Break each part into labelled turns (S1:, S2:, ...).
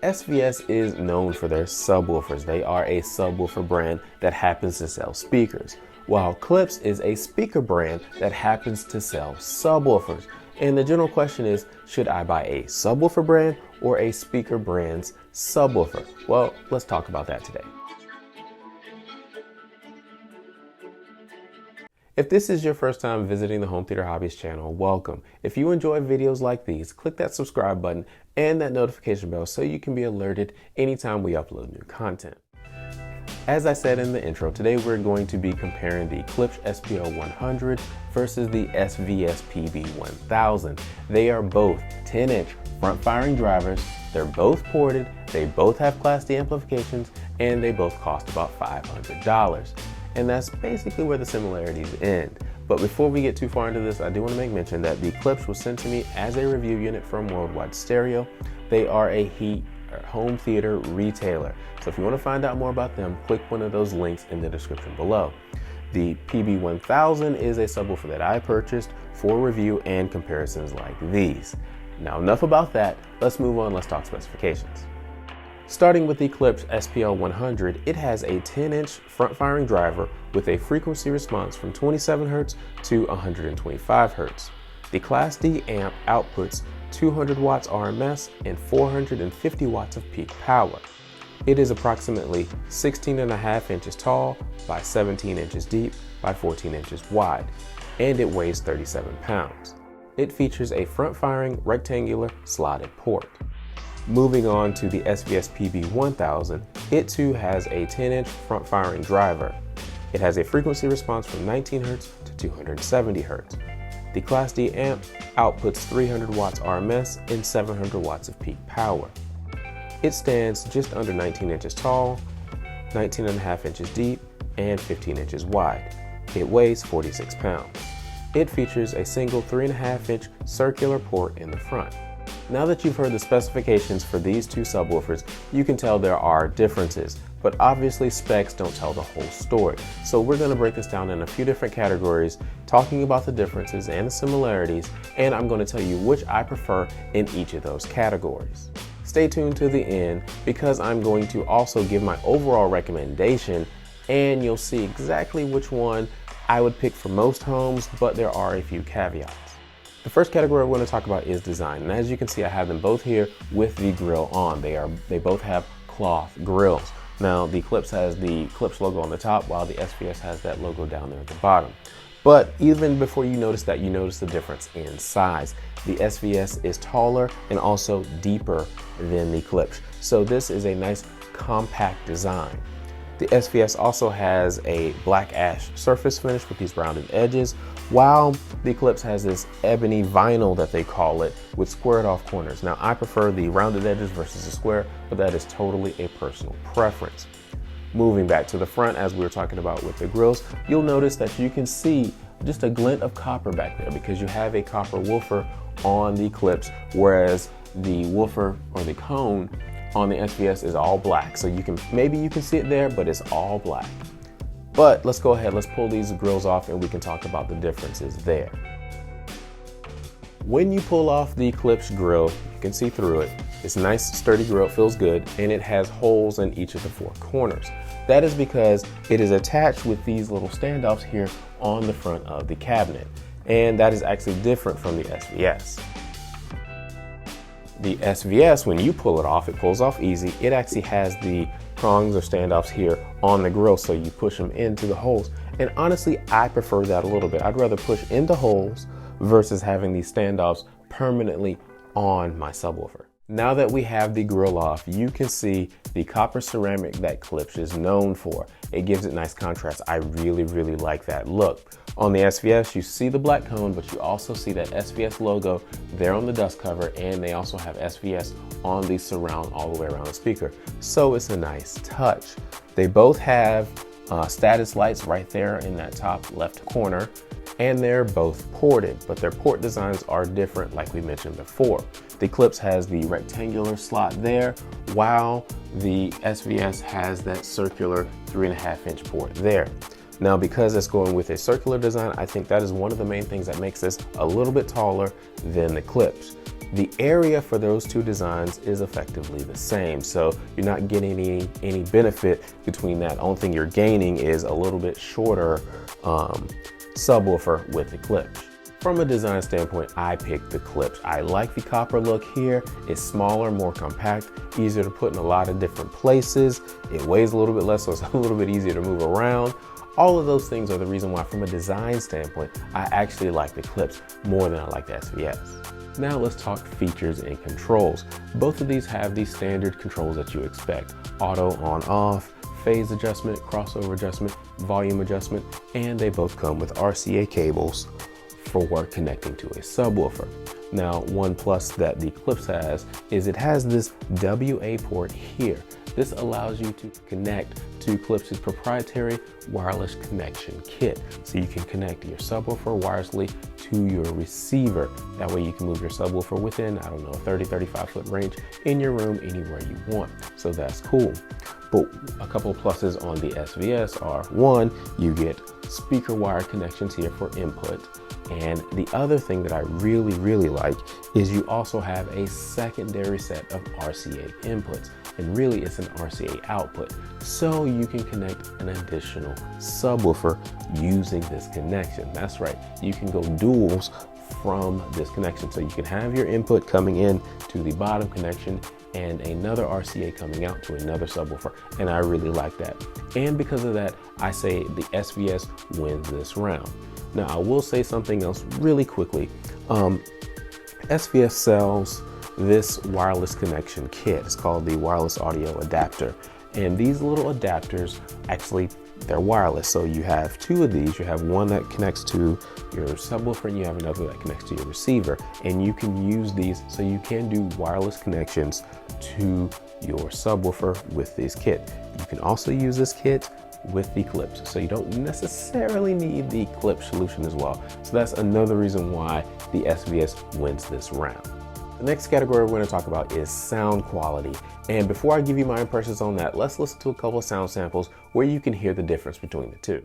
S1: SVS is known for their subwoofers. They are a subwoofer brand that happens to sell speakers, while Klipsch is a speaker brand that happens to sell subwoofers. And the general question is, should I buy a subwoofer brand or a speaker brand's subwoofer? Well, let's talk about that today. If this is your first time visiting the Home Theater Hobbyist channel, welcome. If you enjoy videos like these, click that subscribe button and that notification bell so you can be alerted anytime we upload new content. As I said in the intro, today we're going to be comparing the Klipsch SPL-100 versus the SVS PB-1000. They are both 10-inch front-firing drivers, they're both ported, they both have Class D amplifications, and they both cost about $500. And that's basically where the similarities end. But before we get too far into this, I do want to make mention that the Klipsch was sent to me as a review unit from Worldwide Stereo. They are a home theater retailer. So if you want to find out more about them, click one of those links in the description below. The PB-1000 is a subwoofer that I purchased for review and comparisons like these. Now enough about that, let's move on, let's talk specifications. Starting with the Klipsch SPL-100, it has a 10-inch front-firing driver with a frequency response from 27 Hz to 125 Hz. The Class D amp outputs 200 watts RMS and 450 watts of peak power. It is approximately 16.5 inches tall by 17 inches deep by 14 inches wide, and it weighs 37 pounds. It features a front-firing rectangular slotted port. Moving on to the SVS PB-1000, it too has a 10-inch front-firing driver. It has a frequency response from 19 Hz to 270 Hz. The Class D amp outputs 300 watts RMS and 700 watts of peak power. It stands just under 19 inches tall, 19.5 inches deep, and 15 inches wide. It weighs 46 pounds. It features a single 3.5-inch circular port in the front. Now that you've heard the specifications for these two subwoofers, you can tell there are differences, but obviously specs don't tell the whole story. So we're going to break this down in a few different categories, talking about the differences and the similarities, and I'm going to tell you which I prefer in each of those categories. Stay tuned to the end because I'm going to also give my overall recommendation, and you'll see exactly which one I would pick for most homes, but there are a few caveats. The first category we're going to talk about is design, and as you can see, I have them both here with the grill on. They both have cloth grills. Now the Klipsch has the Klipsch logo on the top, while the SVS has that logo down there at the bottom. But even before you notice that, you notice the difference in size. The SVS is taller and also deeper than the Klipsch, so this is a nice compact design. The SVS also has a black ash surface finish with these rounded edges, while the Klipsch has this ebony vinyl that they call it with squared off corners. Now I prefer the rounded edges versus the square, but that is totally a personal preference. Moving back to the front, as we were talking about with the grills, you'll notice that you can see just a glint of copper back there because you have a copper woofer on the Klipsch, whereas the woofer or the cone on the SVS is all black. So maybe you can see it there, but it's all black. But let's go ahead, let's pull these grills off and we can talk about the differences there. When you pull off the Klipsch grill, you can see through it. It's a nice sturdy grill, it feels good, and it has holes in each of the four corners. That is because it is attached with these little standoffs here on the front of the cabinet. And that is actually different from the SVS. The SVS, when you pull it off, it pulls off easy. It actually has the prongs or standoffs here on the grill, so you push them into the holes. And honestly, I prefer that a little bit. I'd rather push into holes versus having these standoffs permanently on my subwoofer. Now that we have the grill off, you can see the copper ceramic that Klipsch is known for. It gives it nice contrast. I really, really like that look. On the SVS, you see the black cone, but you also see that SVS logo there on the dust cover, and they also have SVS on the surround all the way around the speaker. So it's a nice touch. They both have status lights right there in that top left corner, and they're both ported, but their port designs are different like we mentioned before. The Klipsch has the rectangular slot there, while the SVS has that circular 3.5-inch port there. Now, because it's going with a circular design, I think that is one of the main things that makes this a little bit taller than the Klipsch. The area for those two designs is effectively the same, so you're not getting any benefit between that. Only thing you're gaining is a little bit shorter subwoofer with the Klipsch. From a design standpoint, I picked the Klipsch. I like the copper look here. It's smaller, more compact, easier to put in a lot of different places. It weighs a little bit less, so it's a little bit easier to move around. All of those things are the reason why, from a design standpoint, I actually like the Klipsch more than I like the SVS. Now let's talk features and controls. Both of these have the standard controls that you expect: auto on off, phase adjustment, crossover adjustment, volume adjustment, and they both come with RCA cables for connecting to a subwoofer. Now, one plus that the Klipsch has is it has this WA port here. This allows you to connect to Klipsch's proprietary wireless connection kit. So you can connect your subwoofer wirelessly to your receiver. That way you can move your subwoofer within, I don't know, a 30-35 foot range in your room anywhere you want. So that's cool. But a couple of pluses on the SVS are, one, you get speaker wire connections here for input. And the other thing that I really like is you also have a secondary set of RCA inputs. And really it's an RCA output. So you can connect an additional subwoofer using this connection. That's right, you can go duals from this connection. So you can have your input coming in to the bottom connection and another RCA coming out to another subwoofer. And I really like that. And because of that, I say the SVS wins this round. Now, I will say something else really quickly. SVS sells this wireless connection kit. It's called the wireless audio adapter. And these little adapters, actually, they're wireless. So you have two of these. You have one that connects to your subwoofer and you have another that connects to your receiver. And you can use these, so you can do wireless connections to your subwoofer with this kit. You can also use this kit with the Klipsch, so you don't necessarily need the Klipsch solution as well. So that's another reason why the SVS wins this round. The next category we're going to talk about is sound quality. And before I give you my impressions on that, let's listen to a couple of sound samples where you can hear the difference between the two.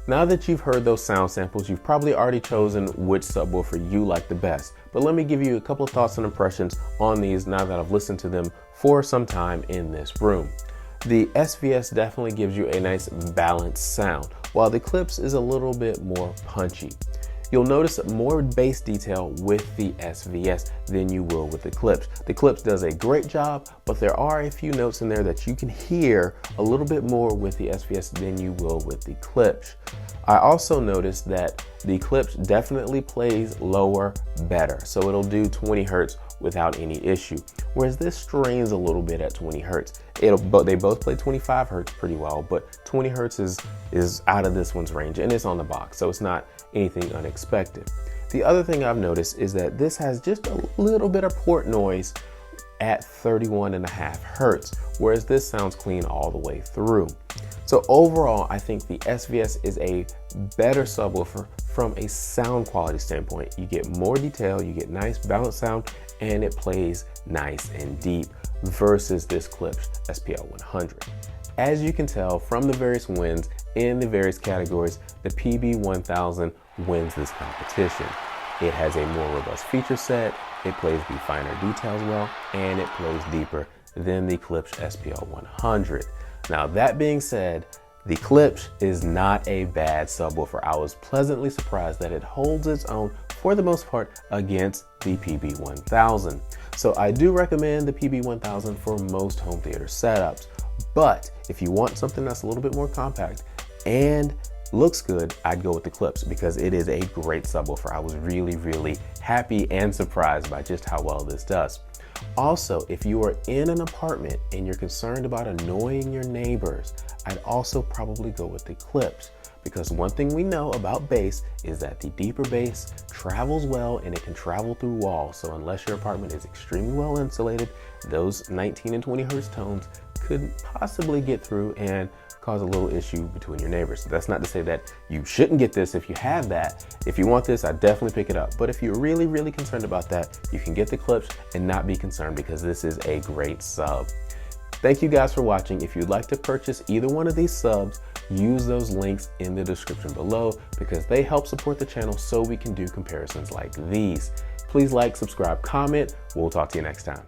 S1: Now that you've heard those sound samples, you've probably already chosen which subwoofer you like the best. But let me give you a couple of thoughts and impressions on these now that I've listened to them for some time in this room. The SVS definitely gives you a nice balanced sound, while the Klipsch is a little bit more punchy. You'll notice more bass detail with the SVS than you will with the Klipsch. The Klipsch does a great job, but there are a few notes in there that you can hear a little bit more with the SVS than you will with the Klipsch. I also noticed that the Klipsch definitely plays lower better. So it'll do 20 hertz without any issue. Whereas this strains a little bit at 20 hertz. They both play 25 hertz pretty well, but 20 hertz is out of this one's range, and it's on the box, so it's not anything unexpected. The other thing I've noticed is that this has just a little bit of port noise at 31.5 hertz, whereas this sounds clean all the way through. So overall, I think the SVS is a better subwoofer from a sound quality standpoint. You get more detail, you get nice balanced sound, and it plays nice and deep versus this Klipsch SPL-100. As you can tell from the various wins in the various categories, the PB-1000 wins this competition. It has a more robust feature set, it plays the finer details well, and it plays deeper than the Klipsch SPL-100. Now that being said, the Klipsch is not a bad subwoofer. I was pleasantly surprised that it holds its own for the most part against the PB-1000. So I do recommend the PB-1000 for most home theater setups. But if you want something that's a little bit more compact and looks good, I'd go with the Klipsch because it is a great subwoofer. I was really happy and surprised by just how well this does. Also, if you are in an apartment and you're concerned about annoying your neighbors, I'd also probably go with the Klipsch, because one thing we know about bass is that the deeper bass travels well and it can travel through walls. So unless your apartment is extremely well insulated, those 19 and 20 hertz tones could possibly get through and cause a little issue between your neighbors. So that's not to say that you shouldn't get this if you have that. If you want this, I'd definitely pick it up. But if you're really concerned about that, you can get the Klipsch and not be concerned because this is a great sub. Thank you guys for watching. If you'd like to purchase either one of these subs, use those links in the description below because they help support the channel so we can do comparisons like these. Please like, subscribe, comment. We'll talk to you next time.